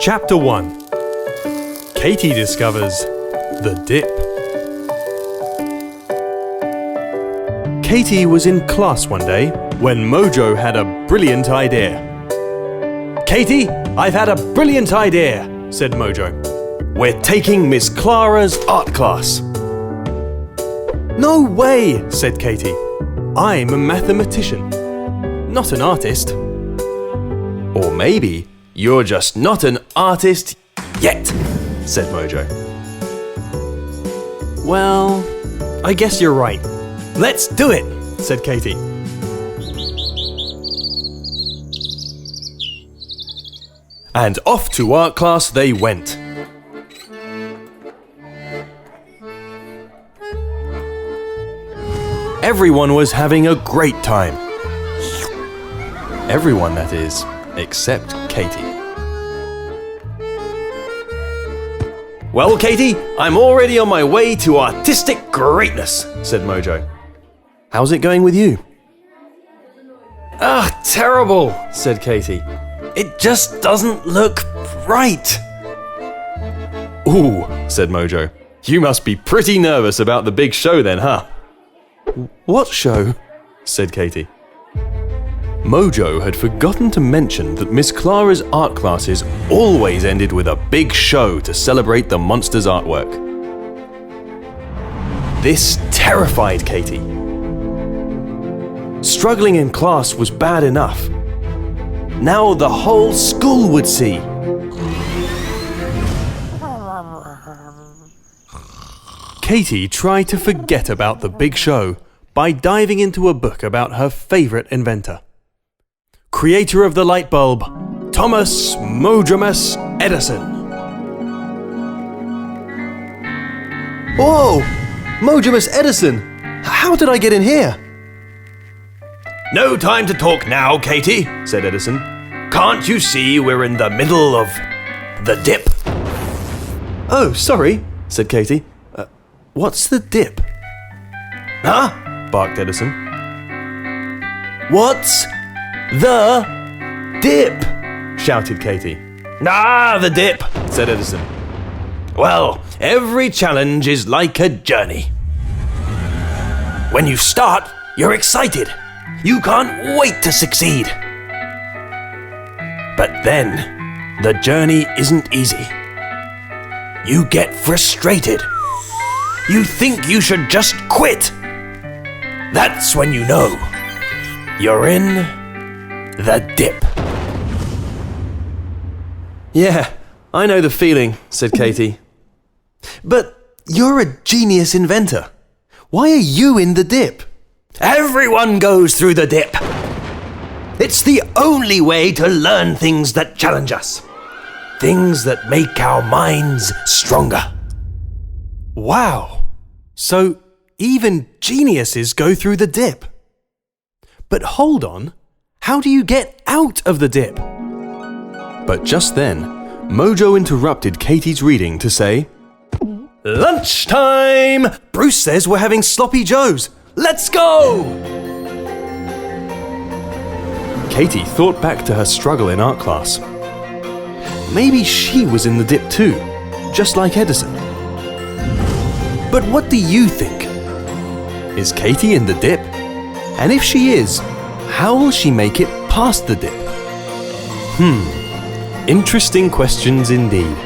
Chapter 1. Katie discovers the dip. Katie was in class one day when Mojo had a brilliant idea. "Katie, I've had a brilliant idea," said Mojo. "We're taking Miss Clara's art class." "No way," said Katie. "I'm a mathematician, not an artist." "Or maybe you're just not an artist yet," said Mojo. "Well, I guess you're right. Let's do it," said Katie. And off to art class they went. Everyone was having a great time. Everyone, that is, except Katie. "Well, Katie, I'm already on my way to artistic greatness," said Mojo. "How's it going with you?" Terrible," said Katie. "It just doesn't look right." "Ooh," said Mojo. "You must be pretty nervous about the big show then, huh?" "What show?" said Katie. Mojo had forgotten to mention that Miss Clara's art classes always ended with a big show to celebrate the monster's artwork. This terrified Katie. Struggling in class was bad enough. Now the whole school would see. Katie tried to forget about the big show by diving into a book about her favorite inventor. Creator of the light bulb, Thomas Mojomus Edison. "Whoa! Mojomus Edison! How did I get in here?" "No time to talk now, Katie," said Edison. "Can't you see we're in the middle of the dip?" "Oh, sorry," said Katie. What's the dip?" "Huh?" barked Edison. "What's the dip?" shouted Katie. "The dip," said Edison. "Well, every challenge is like a journey. When you start, you're excited. You can't wait to succeed. But then, the journey isn't easy. You get frustrated. You think you should just quit. That's when you know you're in the dip." "Yeah, I know the feeling," said Katie. "But you're a genius inventor. Why are you in the dip?" "Everyone goes through the dip. It's the only way to learn things that challenge us. Things that make our minds stronger." Wow! So even geniuses go through the dip. But hold on, how do you get out of the dip? But just then, Mojo interrupted Katie's reading to say, "Lunchtime! Bruce says we're having sloppy joes. Let's go!" Katie thought back to her struggle in art class. Maybe she was in the dip too, just like Edison. But what do you think? Is Katie in the dip? And if she is, how will she make it past the dip? Interesting questions indeed.